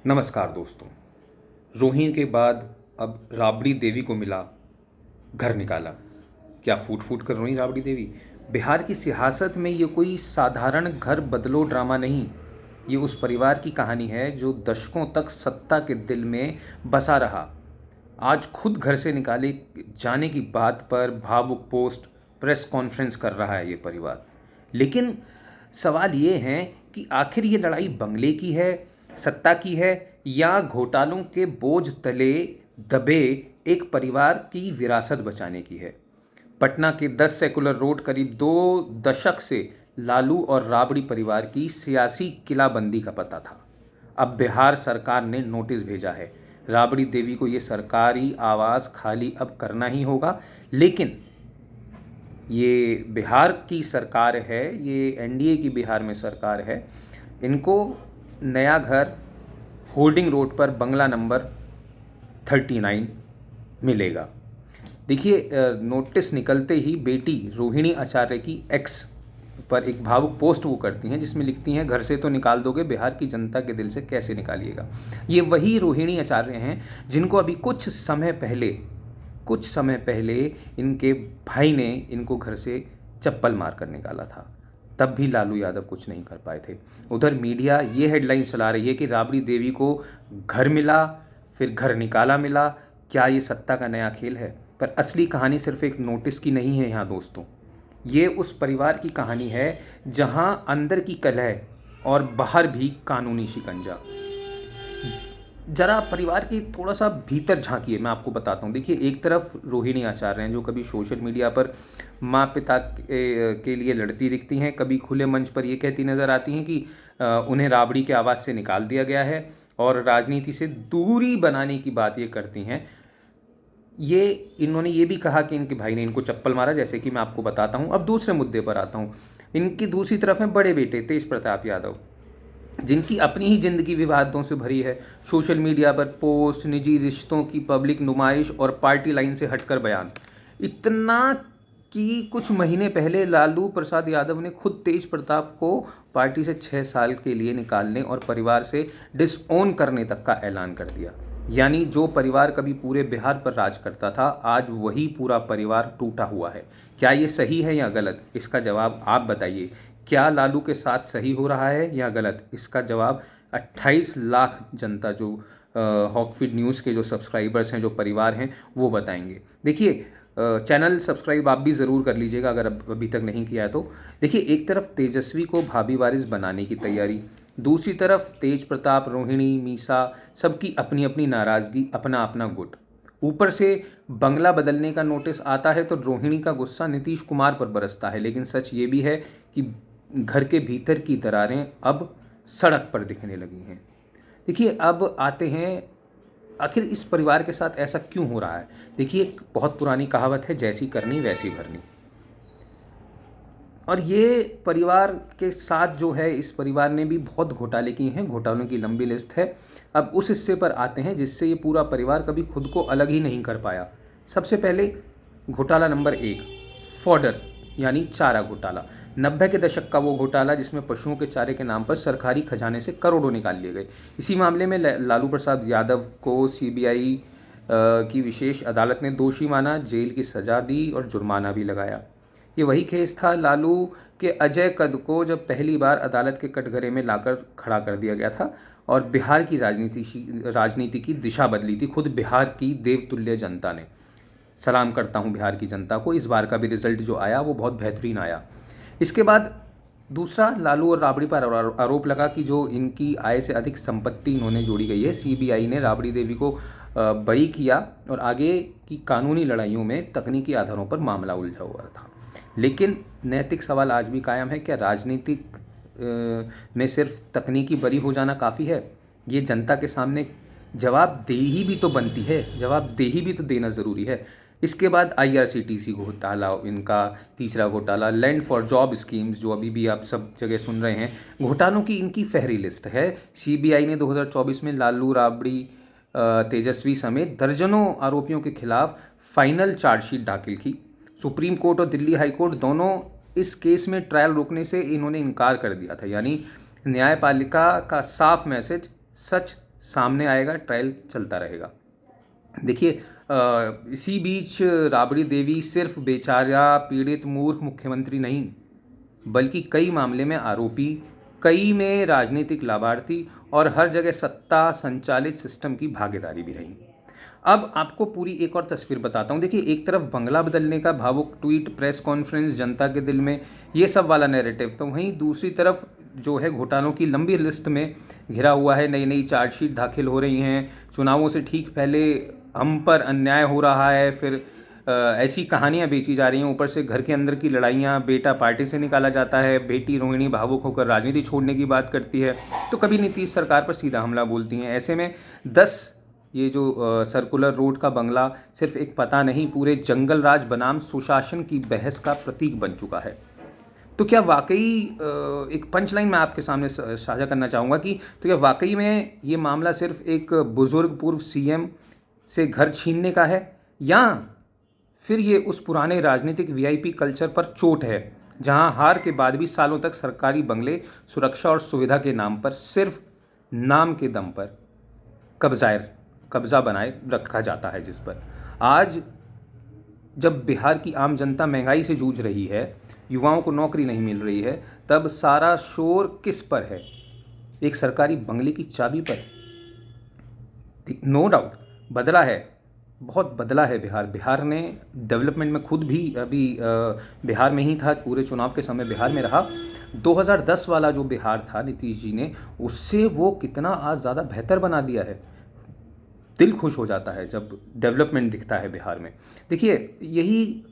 नमस्कार दोस्तों। रोहिणी के बाद अब राबड़ी देवी को मिला घर निकाला। क्या फूट फूट कर रोई राबड़ी देवी? बिहार की सियासत में ये कोई साधारण घर बदलो ड्रामा नहीं। ये उस परिवार की कहानी है जो दशकों तक सत्ता के दिल में बसा रहा। आज खुद घर से निकाले जाने की बात पर भावुक पोस्ट, प्रेस कॉन्फ्रेंस कर रहा है ये परिवार। लेकिन सवाल ये है कि आखिर ये लड़ाई बंगले की है, सत्ता की है, या घोटालों के बोझ तले दबे एक परिवार की विरासत बचाने की है। पटना के 10 सेकुलर रोड करीब 2 दशक से लालू और राबड़ी परिवार की सियासी किलाबंदी का पता था। अब बिहार सरकार ने नोटिस भेजा है। राबड़ी देवी को ये सरकारी आवास खाली अब करना ही होगा। लेकिन ये बिहार की सरकार है, ये एनडीए की बिहार में सरकार है। इनको नया घर होल्डिंग रोड पर बंगला नंबर 39 मिलेगा। देखिए, नोटिस निकलते ही बेटी रोहिणी आचार्य की एक्स पर एक भावुक पोस्ट वो करती हैं जिसमें लिखती हैं, घर से तो निकाल दोगे, बिहार की जनता के दिल से कैसे निकालिएगा। ये वही रोहिणी आचार्य हैं जिनको अभी कुछ समय पहले इनके भाई ने इनको घर से चप्पल मार कर निकाला था। तब भी लालू यादव कुछ नहीं कर पाए थे। उधर मीडिया ये हेडलाइन चला रही है कि राबड़ी देवी को घर मिला, फिर घर निकाला मिला। क्या ये सत्ता का नया खेल है? पर असली कहानी सिर्फ एक नोटिस की नहीं है यहाँ दोस्तों। ये उस परिवार की कहानी है जहाँ अंदर की कलह और बाहर भी कानूनी शिकंजा। जरा परिवार के थोड़ा सा भीतर झांकिए, मैं आपको बताता हूँ। देखिए, एक तरफ रोहिणी आचार्य हैं जो कभी सोशल मीडिया पर माँ पिता के लिए लड़ती दिखती हैं, कभी खुले मंच पर ये कहती नज़र आती हैं कि उन्हें राबड़ी के आवाज़ से निकाल दिया गया है और राजनीति से दूरी बनाने की बात ये करती हैं। ये इन्होंने ये भी कहा कि इनके भाई ने इनको चप्पल मारा, जैसे कि मैं आपको बताता हूँ। अब दूसरे मुद्दे पर आता हूँ। इनकी दूसरी तरफ हैं बड़े बेटे तेज प्रताप यादव, जिनकी अपनी ही जिंदगी विवादों से भरी है। सोशल मीडिया पर पोस्ट, निजी रिश्तों की पब्लिक नुमाइश और पार्टी लाइन से हटकर बयान। इतना कि कुछ महीने पहले लालू प्रसाद यादव ने खुद तेज प्रताप को पार्टी से 6 साल के लिए निकालने और परिवार से डिसओन करने तक का ऐलान कर दिया। यानी जो परिवार कभी पूरे बिहार पर राज करता था, आज वही पूरा परिवार टूटा हुआ है। क्या ये सही है या गलत? इसका जवाब आप बताइए। क्या लालू के साथ सही हो रहा है या गलत? इसका जवाब 28 लाख जनता, जो हॉकफीड न्यूज़ के जो सब्सक्राइबर्स हैं, जो परिवार हैं, वो बताएंगे। देखिए, चैनल सब्सक्राइब आप भी ज़रूर कर लीजिएगा अगर अभी तक नहीं किया है तो। देखिए, एक तरफ तेजस्वी को भाभी वारिस बनाने की तैयारी, दूसरी तरफ तेज प्रताप, रोहिणी, मीसा, सबकी अपनी अपनी नाराज़गी, अपना अपना गुट। ऊपर से बंगला बदलने का नोटिस आता है तो रोहिणी का गुस्सा नीतीश कुमार पर बरसता है। लेकिन सच ये भी है कि घर के भीतर की दरारें अब सड़क पर दिखने लगी हैं। देखिए, अब आते हैं आखिर इस परिवार के साथ ऐसा क्यों हो रहा है। देखिए, एक बहुत पुरानी कहावत है, जैसी करनी वैसी भरनी। और ये परिवार के साथ जो है, इस परिवार ने भी बहुत घोटाले किए हैं, घोटालों की लंबी लिस्ट है। अब उस हिस्से पर आते हैं जिससे ये पूरा परिवार कभी खुद को अलग ही नहीं कर पाया। सबसे पहले घोटाला नंबर 1, फॉडर यानी चारा घोटाला। 90 के दशक का वो घोटाला जिसमें पशुओं के चारे के नाम पर सरकारी खजाने से करोड़ों निकाल लिए गए। इसी मामले में लालू प्रसाद यादव को सीबीआई की विशेष अदालत ने दोषी माना, जेल की सजा दी और जुर्माना भी लगाया। ये वही केस था लालू के अजय कद को जब पहली बार अदालत के कटघरे में लाकर खड़ा कर दिया गया था और बिहार की राजनीति की दिशा बदली थी खुद बिहार की देवतुल्य जनता ने। सलाम करता हूँ बिहार की जनता को। इस बार का भी रिजल्ट जो आया वो बहुत बेहतरीन आया। इसके बाद दूसरा, लालू और राबड़ी पर आरोप लगा कि जो इनकी आय से अधिक संपत्ति इन्होंने जोड़ी गई है। सीबीआई ने राबड़ी देवी को बरी किया और आगे की कानूनी लड़ाइयों में तकनीकी आधारों पर मामला उलझा हुआ था। लेकिन नैतिक सवाल आज भी कायम है, क्या राजनीतिक में सिर्फ तकनीकी बरी हो जाना काफ़ी है? ये जनता के सामने जवाबदेही भी तो बनती है, जवाबदेही भी तो देना ज़रूरी है। इसके बाद आईआरसीटीसी घोटाला, इनका तीसरा घोटाला, लैंड फॉर जॉब स्कीम्स, जो अभी भी आप सब जगह सुन रहे हैं। घोटालों की इनकी फहरी लिस्ट है। सीबीआई ने 2024 में लालू, राबड़ी, तेजस्वी समेत दर्जनों आरोपियों के खिलाफ फाइनल चार्जशीट दाखिल की। सुप्रीम कोर्ट और दिल्ली हाई कोर्ट दोनों इस केस में ट्रायल रोकने से इन्होंने इनकार कर दिया था। यानी न्यायपालिका का साफ मैसेज, सच सामने आएगा, ट्रायल चलता रहेगा। देखिए, इसी बीच राबड़ी देवी सिर्फ बेचारा पीड़ित मूर्ख मुख्यमंत्री नहीं, बल्कि कई मामले में आरोपी, कई में राजनीतिक लाभार्थी और हर जगह सत्ता संचालित सिस्टम की भागीदारी भी रही। अब आपको पूरी एक और तस्वीर बताता हूँ। देखिए, एक तरफ बंगला बदलने का भावुक ट्वीट, प्रेस कॉन्फ्रेंस, जनता के दिल में ये सब वाला नैरेटिव, तो वहीं दूसरी तरफ जो है घोटालों की लंबी लिस्ट में घिरा हुआ है। नई नई चार्जशीट दाखिल हो रही हैं, चुनावों से ठीक पहले हम पर अन्याय हो रहा है, फिर ऐसी कहानियां बेची जा रही हैं। ऊपर से घर के अंदर की लड़ाइयां, बेटा पार्टी से निकाला जाता है, बेटी रोहिणी भावुक होकर राजनीति छोड़ने की बात करती है, तो कभी नीतीश सरकार पर सीधा हमला बोलती हैं। ऐसे में 10 ये जो सर्कुलर रोड का बंगला सिर्फ एक पता नहीं, पूरे जंगल राज बनाम सुशासन की बहस का प्रतीक बन चुका है। तो क्या वाकई, एक पंच लाइन मैं आपके सामने साझा करना चाहूँगा कि तो क्या वाकई में ये मामला सिर्फ एक बुजुर्ग पूर्व सीएम से घर छीनने का है, या फिर ये उस पुराने राजनीतिक वीआईपी कल्चर पर चोट है, जहां हार के बाद भी सालों तक सरकारी बंगले सुरक्षा और सुविधा के नाम पर सिर्फ नाम के दम पर कब्जा बनाए रखा जाता है, जिस पर आज जब बिहार की आम जनता महंगाई से जूझ रही है, युवाओं को नौकरी नहीं मिल रही है, तब सारा शोर किस पर है? एक सरकारी बंगले की चाबी पर। नो डाउट बदला है, बहुत बदला है बिहार ने डेवलपमेंट में। खुद भी अभी बिहार में ही था, पूरे चुनाव के समय बिहार में रहा। 2010 वाला जो बिहार था नीतीश जी ने, उससे वो कितना आज ज़्यादा बेहतर बना दिया है। दिल खुश हो जाता है जब डेवलपमेंट दिखता है बिहार में। देखिए, यही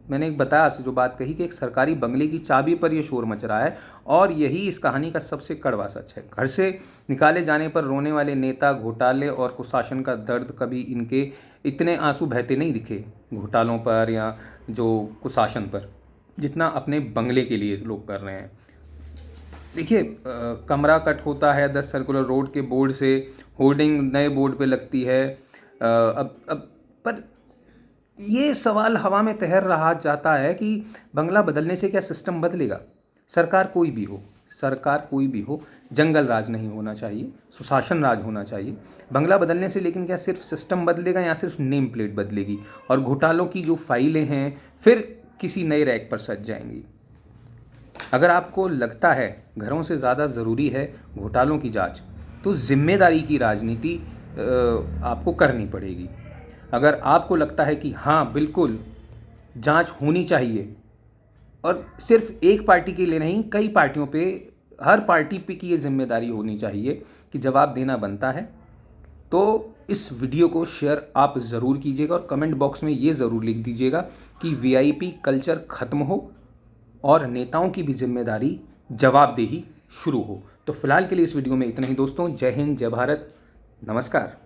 मैंने एक बताया आपसे जो बात कही कि एक सरकारी बंगले की चाबी पर यह शोर मच रहा है, और यही इस कहानी का सबसे कड़वा सच है। घर से निकाले जाने पर रोने वाले नेता, घोटाले और कुशासन का दर्द, कभी इनके इतने आंसू बहते नहीं दिखे घोटालों पर या जो कुशासन पर, जितना अपने बंगले के लिए लोग कर रहे हैं। देखिए, कमरा कट होता है 10 सर्कुलर रोड के बोर्ड से, होर्डिंग नए बोर्ड पे लगती है। अब पर ये सवाल हवा में तैर रहा जाता है कि बंगला बदलने से क्या सिस्टम बदलेगा? सरकार कोई भी हो, जंगल राज नहीं होना चाहिए, सुशासन राज होना चाहिए। बंगला बदलने से लेकिन क्या सिर्फ सिस्टम बदलेगा या सिर्फ नेम प्लेट बदलेगी, और घोटालों की जो फाइलें हैं फिर किसी नए रैक पर सज जाएंगी? अगर आपको लगता है घरों से ज़्यादा ज़रूरी है घोटालों की जांच, तो जिम्मेदारी की राजनीति आपको करनी पड़ेगी। अगर आपको लगता है कि हाँ बिल्कुल जांच होनी चाहिए, और सिर्फ एक पार्टी के लिए नहीं, कई पार्टियों पे, हर पार्टी पे की ये जिम्मेदारी होनी चाहिए कि जवाब देना बनता है, तो इस वीडियो को शेयर आप ज़रूर कीजिएगा और कमेंट बॉक्स में ये ज़रूर लिख दीजिएगा कि वीआईपी कल्चर ख़त्म हो और नेताओं की भी जिम्मेदारी, जवाबदेही शुरू हो। तो फिलहाल के लिए इस वीडियो में इतना ही दोस्तों। जय हिंद, जय भारत, नमस्कार।